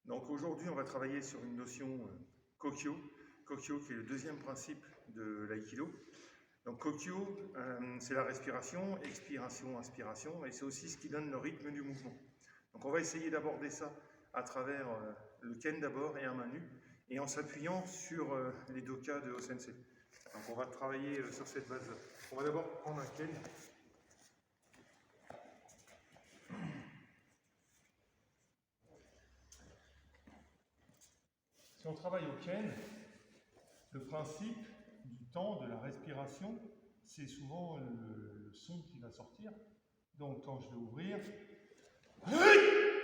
Donc aujourd'hui, on va travailler sur une notion Kokyo. Kokyo qui est le deuxième principe de l'aïkido. Donc Kokyo, c'est la respiration, expiration, inspiration, et c'est aussi ce qui donne le rythme du mouvement. Donc on va essayer d'aborder ça à travers le Ken d'abord et un main nue, et en s'appuyant sur les dokas de O-sensei. Donc on va travailler sur cette base-là. On va d'abord prendre un Ken. Si on travaille au Ken, le principe du temps, de la respiration, c'est souvent le son qui va sortir. Donc quand je vais ouvrir, je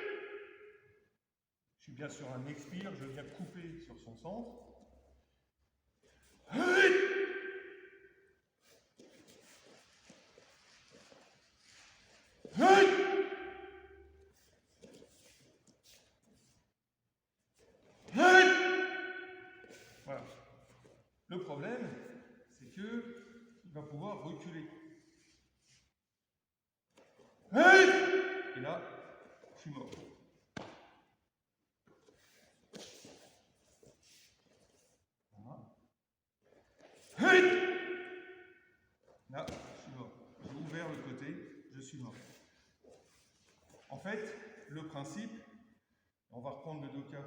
suis bien sur un expire, je viens couper sur son centre. Voilà. Le problème, c'est qu'il va pouvoir reculer. Et là, je suis mort. Voilà. Là, je suis mort. J'ai ouvert le côté, je suis mort. En fait, le principe, on va reprendre le doka,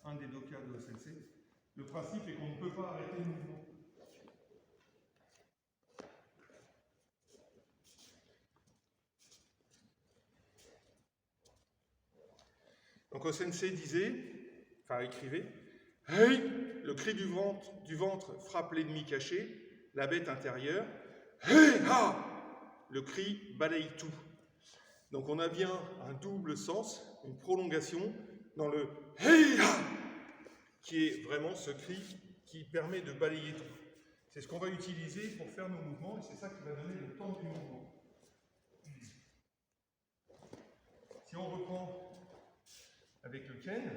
un des dokas de O-sensei. Le principe est qu'on ne peut pas arrêter le mouvement. Donc O-sensei disait, enfin écrivait, hey, le cri du ventre frappe l'ennemi caché, la bête intérieure. Hey, ha, le cri balaye tout. Donc on a bien un double sens, une prolongation dans le hey, ha, qui est vraiment ce cri qui permet de balayer tout. C'est ce qu'on va utiliser pour faire nos mouvements et c'est ça qui va donner le temps du mouvement. Si on reprend avec le Ken,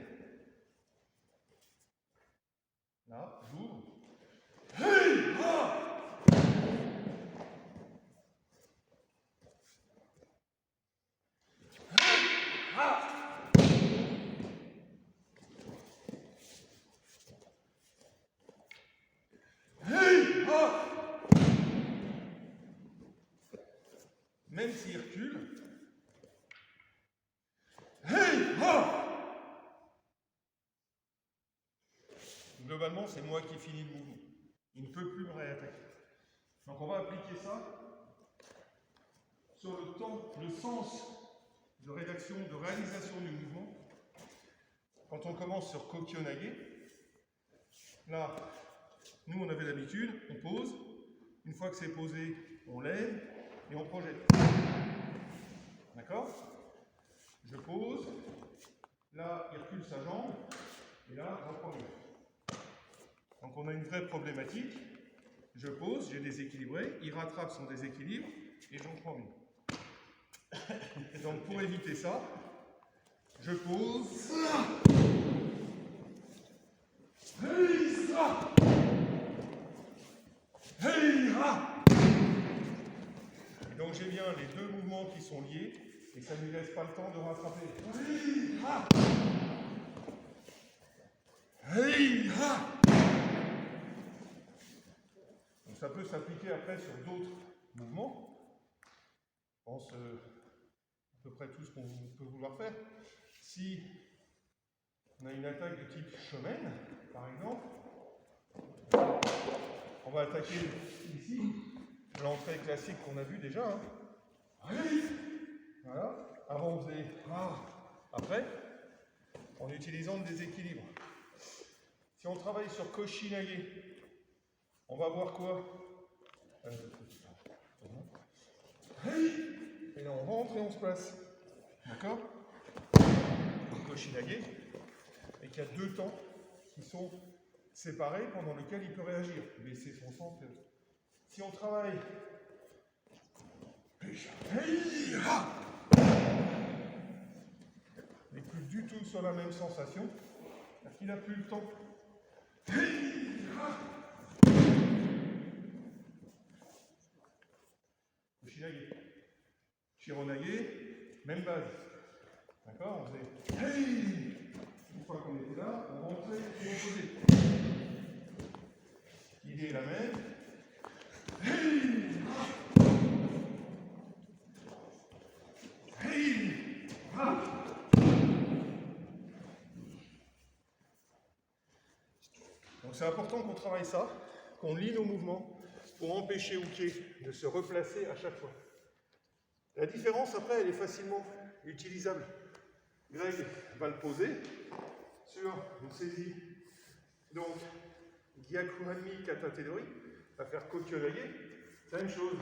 là, j'ouvre. Hey, ha, ha. Hey, ha. Même s'il recule, hey, ha. Globalement, c'est moi qui finis le mouvement. Il ne peut plus me réattaquer. Donc on va appliquer ça sur le temps, le sens de réalisation du mouvement. Quand on commence sur Kokyo Nage, là, nous on avait l'habitude, on pose. Une fois que c'est posé, on lève et on projette. D'accord? Je pose. Là, il recule sa jambe. Et là, j'en prends une. Donc on a une vraie problématique. Je pose, j'ai déséquilibré, il rattrape son déséquilibre et j'en prends une. Et donc pour éviter ça, je pose. Et donc j'ai bien les deux mouvements qui sont liés et ça ne lui laisse pas le temps de rattraper. Donc ça peut s'appliquer après sur d'autres mouvements. Je pense à peu près tout ce qu'on peut vouloir faire. Si on a une attaque de type shomen, par exemple, on va attaquer ici l'entrée classique qu'on a vue déjà. Hein. Voilà. Avant on faisait après, en utilisant le déséquilibre. Si on travaille sur Koshinage, on va voir quoi? Et là on rentre et on se place. D'accord? Koshinage, et qu'il y a deux temps qui sont séparés pendant lesquels il peut réagir, baisser son centre. Si on travaille, on n'est plus du tout sur la même sensation, parce qu'il n'a plus le temps. Koshinage. Shironage, même base. D'accord? On faisait une fois après, ils vont poser. L'idée est la même. Donc c'est important qu'on travaille ça, qu'on lie nos mouvements pour empêcher Uke de se replacer à chaque fois. La différence après, elle est facilement utilisable. Greg va le poser sur une saisie. Donc, Gyakuhanmi Katatenori va faire Kokyodaye. C'est la même chose.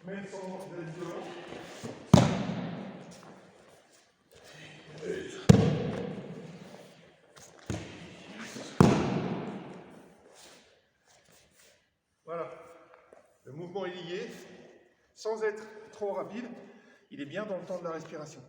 Même sans être violent. Voilà. Le mouvement est lié, sans être trop rapide. Il est bien dans le temps de la respiration.